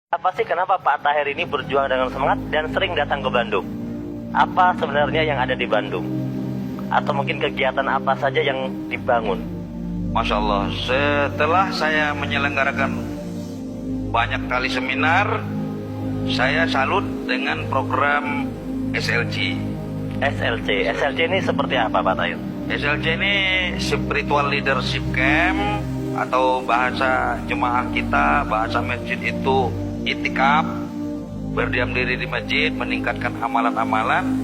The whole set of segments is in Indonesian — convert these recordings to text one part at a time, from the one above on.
Apa sih kenapa Pak Tahir ini berjuang dengan semangat dan sering datang ke Bandung? Apa sebenarnya yang ada di Bandung? Atau mungkin kegiatan apa saja yang dibangun? Masya Allah, setelah saya menyelenggarakan banyak kali seminar, saya salut dengan program SLC. SLC ini seperti apa Pak Tahir? SLC ini Spiritual Leadership Camp, atau bahasa jemaah kita, bahasa masjid itu itikaf, berdiam diri di masjid, meningkatkan amalan-amalan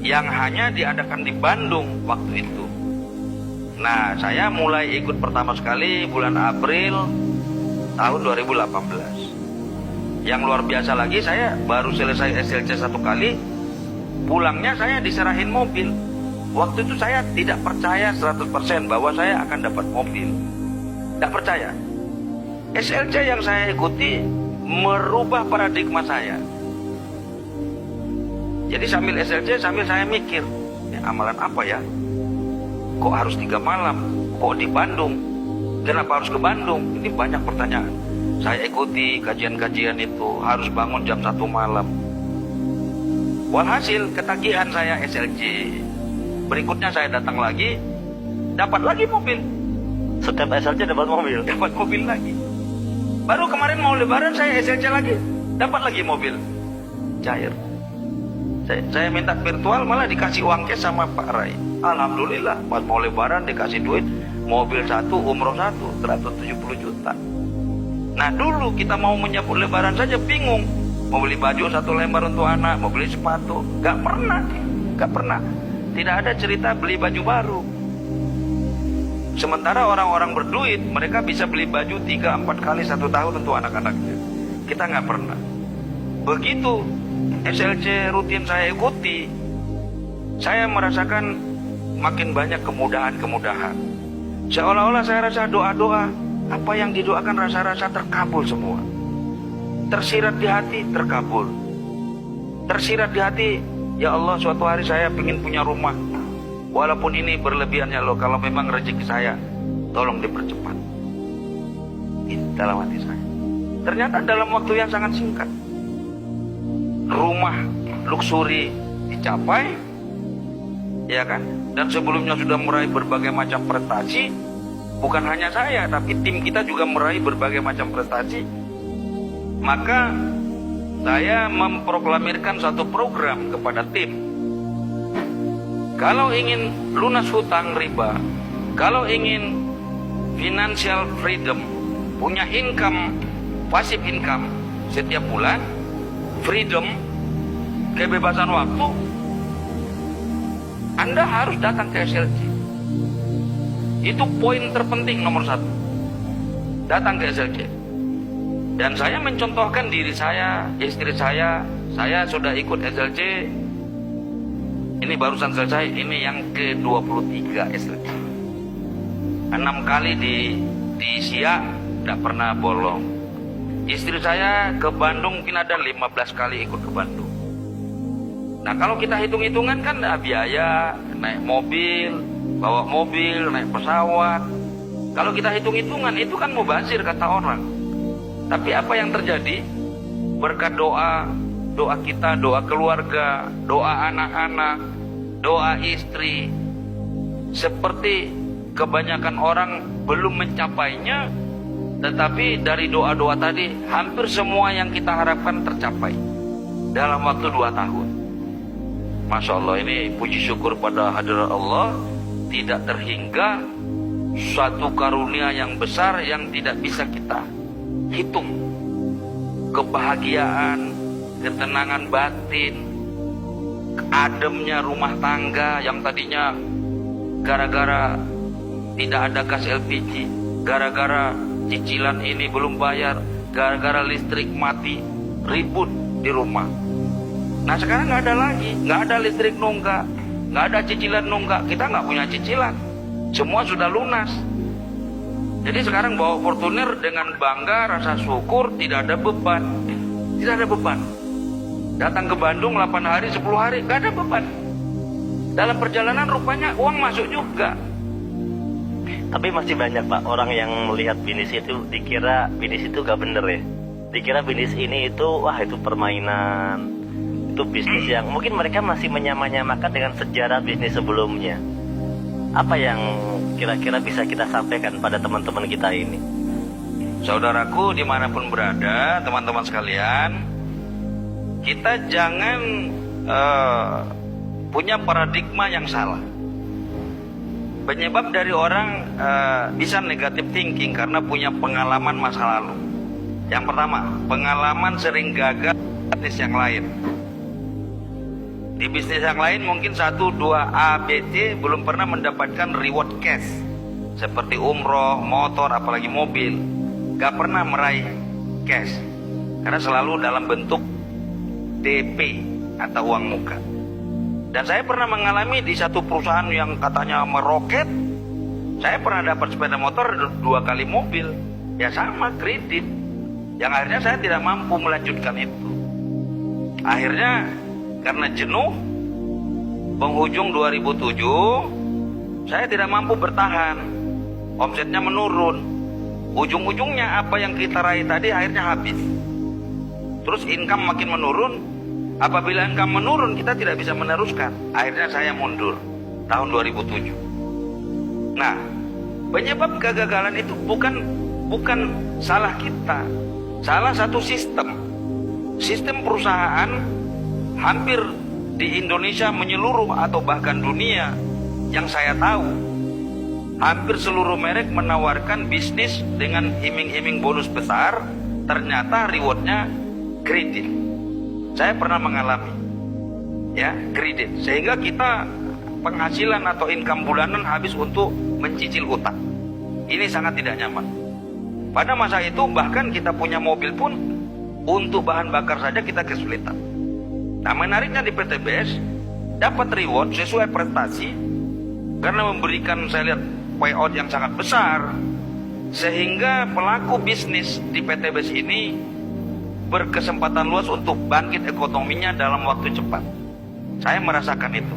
yang hanya diadakan di Bandung waktu itu. Nah, saya mulai ikut pertama sekali bulan April tahun 2018. Yang luar biasa lagi, saya baru selesai SLC satu kali, pulangnya saya diserahin mobil. Waktu itu saya tidak percaya 100% bahwa saya akan dapat mobil. Tidak percaya. SLC yang saya ikuti merubah paradigma saya. Jadi sambil SLC, sambil saya mikir, amalan apa ya? Kok harus 3 malam? Kok di Bandung? Kenapa harus ke Bandung? Ini banyak pertanyaan. Saya ikuti kajian-kajian itu, harus bangun jam 1 malam. Walhasil ketagihan saya SLC. Berikutnya saya datang lagi, dapat lagi mobil. Setiap SLC dapat mobil? Dapat mobil lagi. Baru kemarin mau lebaran saya SLC lagi, dapat lagi mobil. Cair. Saya minta virtual malah dikasih uang cash sama Pak Rai. Alhamdulillah, pas mau lebaran dikasih duit, mobil 1, umroh 1, 170 juta. Nah dulu kita mau menyambut lebaran saja bingung. Mau beli baju 1 lembar untuk anak, mau beli sepatu. Gak pernah. Tidak ada cerita beli baju baru. Sementara orang-orang berduit, mereka bisa beli baju 3-4 kali 1 tahun untuk anak-anaknya. Kita nggak pernah. Begitu SLC rutin saya ikuti, saya merasakan makin banyak kemudahan-kemudahan. Seolah-olah saya rasa doa-doa, apa yang didoakan rasa-rasa terkabul semua. Tersirat di hati, terkabul. Tersirat di hati, ya Allah suatu hari saya ingin punya rumah. Walaupun ini berlebihan ya Allah, kalau memang rezeki saya, tolong dipercepat. Ini dalam hati saya. Ternyata dalam waktu yang sangat singkat, rumah luksuri dicapai, ya kan? Dan sebelumnya sudah meraih berbagai macam prestasi. Bukan hanya saya, tapi tim kita juga meraih berbagai macam prestasi. Maka saya memproklamirkan satu program kepada tim. Kalau ingin lunas hutang riba, kalau ingin financial freedom, punya income, passive income setiap bulan, freedom, kebebasan waktu, Anda harus datang ke SLC. Itu poin terpenting nomor 1. Datang ke SLC. Dan saya mencontohkan diri saya, istri saya sudah ikut SLC. Ini barusan selesai, ini yang ke-23 SLC. 6 kali di Siak, tidak pernah bolong. Istri saya ke Bandung mungkin ada 15 kali ikut ke Bandung. Nah kalau kita hitung-hitungan kan biaya, naik mobil, bawa mobil, naik pesawat. Kalau kita hitung-hitungan itu kan mubazir kata orang. Tapi apa yang terjadi? Berkat doa kita, doa keluarga, doa anak-anak, doa istri. Seperti kebanyakan orang belum mencapainya, tetapi dari doa-doa tadi, hampir semua yang kita harapkan tercapai dalam waktu 2 tahun. Masya Allah, ini puji syukur pada hadirat Allah. Tidak terhingga suatu karunia yang besar yang tidak bisa kita hitung. Kebahagiaan, ketenangan batin, ademnya rumah tangga yang tadinya gara-gara tidak ada gas LPG, gara-gara cicilan ini belum bayar, gara-gara listrik mati, ribut di rumah. Nah sekarang nggak ada lagi, nggak ada listrik nunggak, nggak ada cicilan nunggak, kita nggak punya cicilan, semua sudah lunas. Jadi sekarang bawa Fortuner dengan bangga, rasa syukur, tidak ada beban. Tidak ada beban. Datang ke Bandung 8 hari, 10 hari, gak ada beban. Dalam perjalanan rupanya uang masuk juga. Tapi masih banyak Pak orang yang melihat bisnis itu dikira bisnis itu gak bener ya. Dikira bisnis ini itu, wah itu permainan, itu bisnis yang mungkin mereka masih menyamakan dengan sejarah bisnis sebelumnya. Apa yang kira-kira bisa kita sampaikan pada teman-teman kita ini? Saudaraku dimanapun berada, teman-teman sekalian, kita jangan punya paradigma yang salah. Penyebab dari orang bisa negative thinking karena punya pengalaman masa lalu. Yang pertama, pengalaman sering gagal di bisnis yang lain. Di bisnis yang lain mungkin 1, 2, A, B, C belum pernah mendapatkan reward cash seperti umroh, motor, apalagi mobil. Gak pernah meraih cash karena selalu dalam bentuk DP atau uang muka. Dan saya pernah mengalami di satu perusahaan yang katanya meroket, saya pernah dapat sepeda motor 2 kali mobil, ya sama kredit, yang akhirnya saya tidak mampu melanjutkan itu. Akhirnya karena jenuh, penghujung 2007 saya tidak mampu bertahan, omsetnya menurun, ujung-ujungnya apa yang kita raih tadi akhirnya habis. Terus income makin menurun. Apabila income menurun, kita tidak bisa meneruskan. Akhirnya saya mundur tahun 2007. Nah, penyebab kegagalan itu bukan salah kita. Salah satu sistem. Sistem perusahaan hampir di Indonesia menyeluruh atau bahkan dunia yang saya tahu, hampir seluruh merek menawarkan bisnis dengan iming-iming bonus besar, ternyata rewardnya kredit. Saya pernah mengalami, ya, kredit, sehingga kita penghasilan atau income bulanan habis untuk mencicil utang. Ini sangat tidak nyaman. Pada masa itu bahkan kita punya mobil pun untuk bahan bakar saja kita kesulitan. Nah, menariknya di PTBS dapat reward sesuai prestasi karena memberikan saya lihat payout yang sangat besar, sehingga pelaku bisnis di PTBS ini berkesempatan luas untuk bangkit ekonominya dalam waktu cepat. Saya merasakan itu.